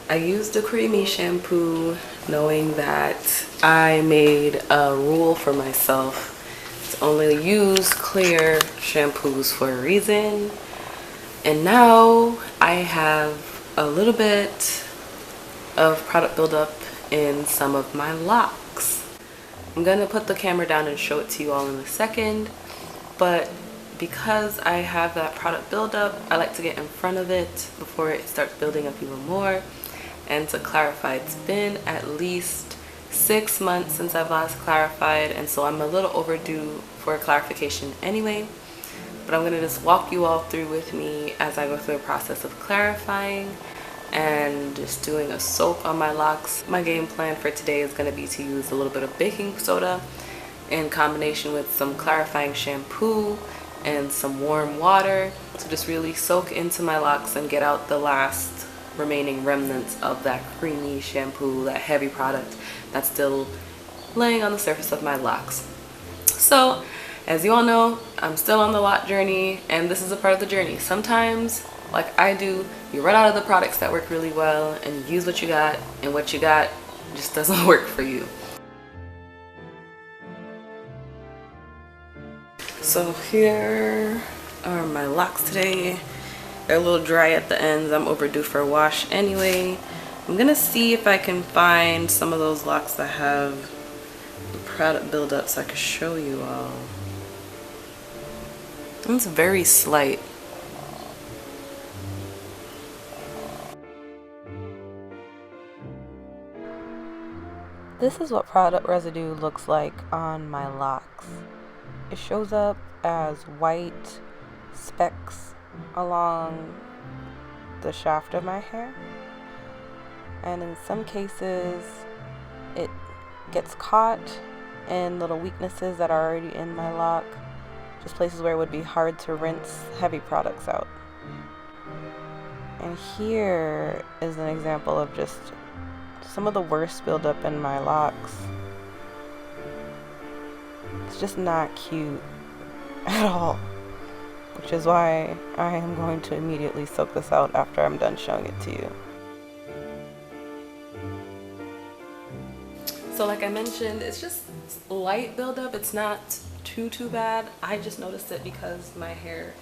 I used a creamy shampoo knowing that I made a rule for myself to only use clear shampoos for a reason. And now I have a little bit of product buildup in some of my locks. I'm gonna put the camera down and show it to you all in a second, but because I have that product buildup, I like to get in front of it before it starts building up even more. And to clarify, it's been at least 6 months since I've last clarified, and so I'm a little overdue for a clarification anyway. But I'm gonna just walk you all through with me as I go through the process of clarifying and just doing a soak on my locks. My game plan for today is gonna be to use a little bit of baking soda in combination with some clarifying shampoo and some warm water to just really soak into my locks and get out the last remaining remnants of that creamy shampoo, that heavy product that's still laying on the surface of my locks. So as you all know, I'm still on the lot journey, and this is a part of the journey. Sometimes, like I do, you run out of the products that work really well and you use what you got, and what you got just doesn't work for you. So here are my locks today. They're a little dry at the ends. I'm overdue for a wash anyway. I'm gonna see if I can find some of those locks that have the product buildup so I can show you all. It's very slight. This is what product residue looks like on my locks. It shows up as white specks along the shaft of my hair, and in some cases it gets caught in little weaknesses that are already in my lock, just places where it would be hard to rinse heavy products out. And here is an example of just some of the worst buildup in my locks. It's just not cute at all, which is why I am going to immediately soak this out after I'm done showing it to you. So like I mentioned, it's just light buildup. It's not too bad. I just noticed it because my hair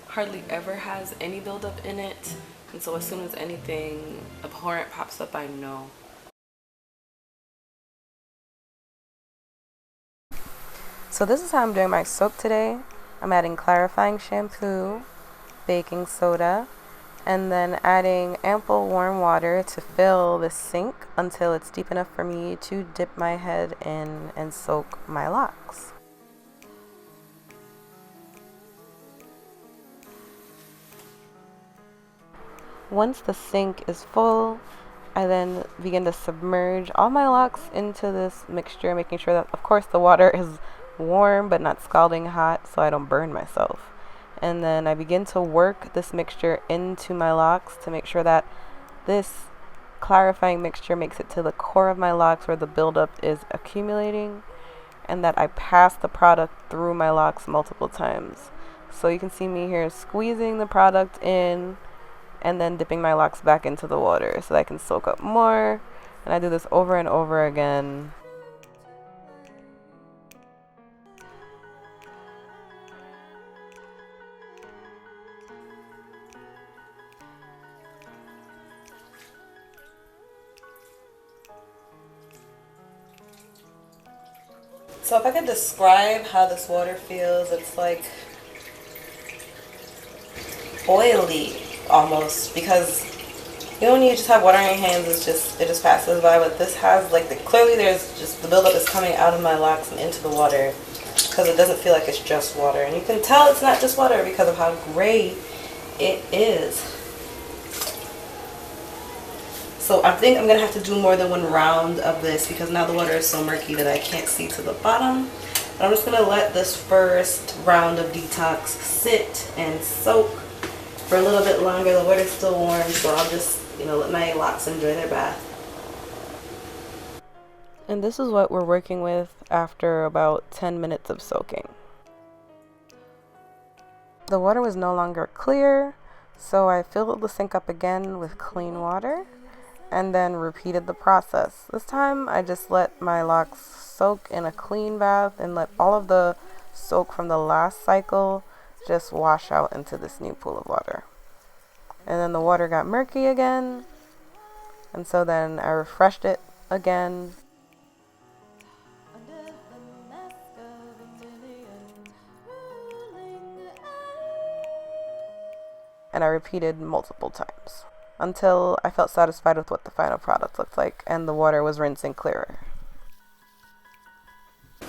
hardly ever has any buildup in it, and so as soon as anything abhorrent pops up, I know. So this is how I'm doing my soak today. I'm adding clarifying shampoo, baking soda, and then adding ample warm water to fill the sink until it's deep enough for me to dip my head in and soak my locks. Once the sink is full, I then begin to submerge all my locks into this mixture, making sure that, of course, the water is warm but not scalding hot so I don't burn myself. And then I begin to work this mixture into my locks to make sure that this clarifying mixture makes it to the core of my locks where the buildup is accumulating, and that I pass the product through my locks multiple times. So you can see me here squeezing the product in and then dipping my locks back into the water so that I can soak up more, and I do this over and over again. So if I could describe how this water feels, it's like oily almost, because you don't need to just have water on your hands, it just passes by. But this has like clearly there's just the buildup is coming out of my locks and into the water, because it doesn't feel like it's just water, and you can tell it's not just water because of how gray it is. So I think I'm going to have to do more than one round of this because now the water is so murky that I can't see to the bottom. But I'm just going to let this first round of detox sit and soak for a little bit longer. The water's still warm, so I'll just, let my locks enjoy their bath. And this is what we're working with after about 10 minutes of soaking. The water was no longer clear, so I filled the sink up again with clean water. and then repeated the process. This time I just let my locks soak in a clean bath and let all of the soak from the last cycle just wash out into this new pool of water. And then the water got murky again, and so then I refreshed it again. And I repeated multiple times until I felt satisfied with what the final product looked like and the water was rinsing clearer.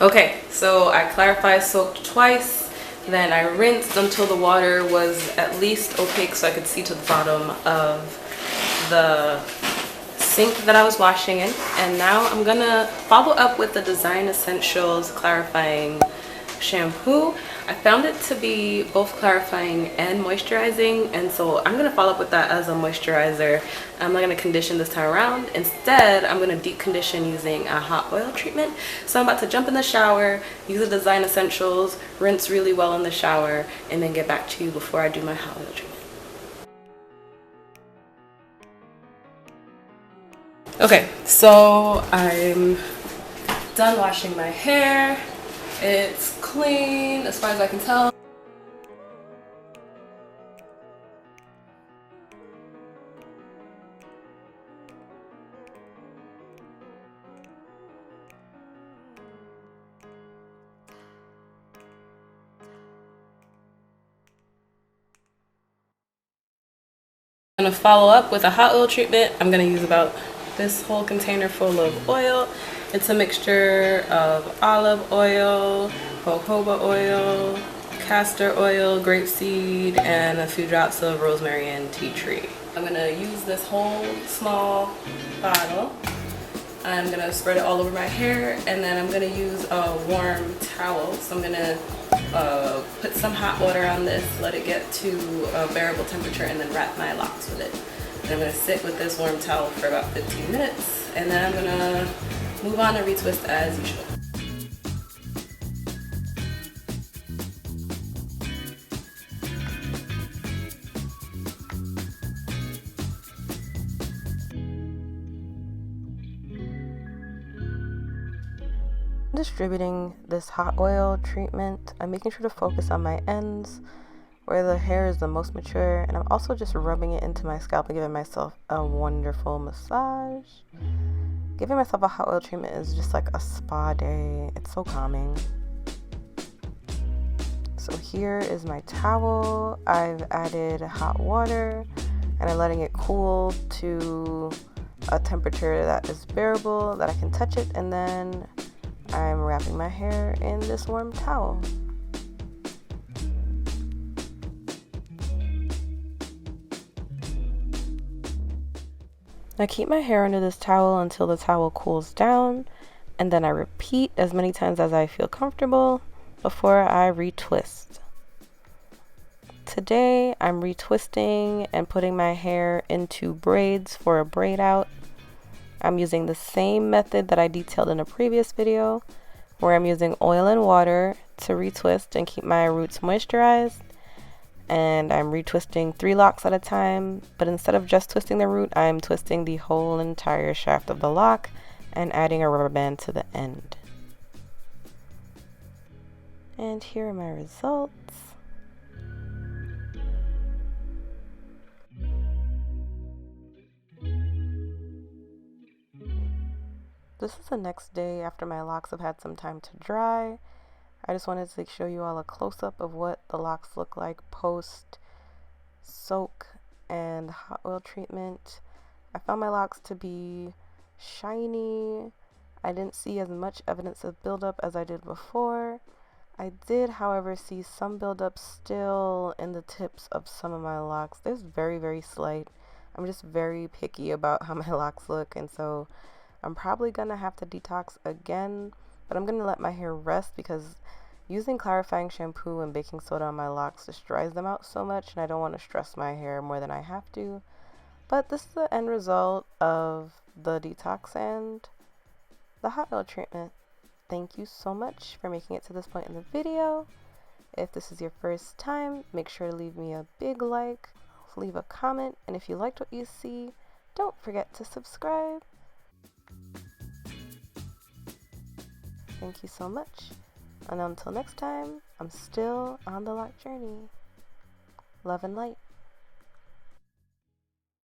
Okay, so I clarified soaked twice, then I rinsed until the water was at least opaque so I could see to the bottom of the sink that I was washing in. And now I'm gonna follow up with the Design Essentials Clarifying Shampoo. I found it to be both clarifying and moisturizing, and so I'm gonna follow up with that as a moisturizer. I'm not gonna condition this time around. Instead, I'm gonna deep condition using a hot oil treatment. So I'm about to jump in the shower, use the Design Essentials, rinse really well in the shower, and then get back to you before I do my hot oil treatment. Okay, so I'm done washing my hair. It's clean as far as I can tell. I'm gonna follow up with a hot oil treatment. I'm gonna use about this whole container full of oil. It's a mixture of olive oil, jojoba oil, castor oil, grapeseed, and a few drops of rosemary and tea tree. I'm gonna use this whole small bottle. I'm gonna spread it all over my hair, and then I'm gonna use a warm towel. So I'm gonna put some hot water on this, let it get to a bearable temperature, and then wrap my locks with it. And I'm gonna sit with this warm towel for about 15 minutes, and then I'm gonna move on and retwist as usual. Distributing this hot oil treatment, I'm making sure to focus on my ends where the hair is the most mature, and I'm also just rubbing it into my scalp and giving myself a wonderful massage. Giving myself a hot oil treatment is just like a spa day. It's so calming. So here is my towel. I've added hot water and I'm letting it cool to a temperature that is bearable, that I can touch it, and then I'm wrapping my hair in this warm towel. I keep my hair under this towel until the towel cools down, and then I repeat as many times as I feel comfortable before I retwist. Today I'm retwisting and putting my hair into braids for a braid out. I'm using the same method that I detailed in a previous video, where I'm using oil and water to retwist and keep my roots moisturized. And I'm retwisting 3 locks at a time, but instead of just twisting the root, I'm twisting the whole entire shaft of the lock and adding a rubber band to the end. And here are my results. This is the next day after my locks have had some time to dry. I just wanted to show you all a close-up of what the locks look like post soak and hot oil treatment. I found my locks to be shiny. I didn't see as much evidence of buildup as I did before. I did, however, see some buildup still in the tips of some of my locks. There's very, very slight. I'm just very picky about how my locks look, and so I'm probably gonna have to detox again, but I'm gonna let my hair rest because using clarifying shampoo and baking soda on my locks just dries them out so much, and I don't want to stress my hair more than I have to. But this is the end result of the detox and the hot oil treatment. Thank you so much for making it to this point in the video. If this is your first time, make sure to leave me a big like, leave a comment, and if you liked what you see, don't forget to subscribe. Thank you so much. And until next time, I'm still on the lock journey. Love and light.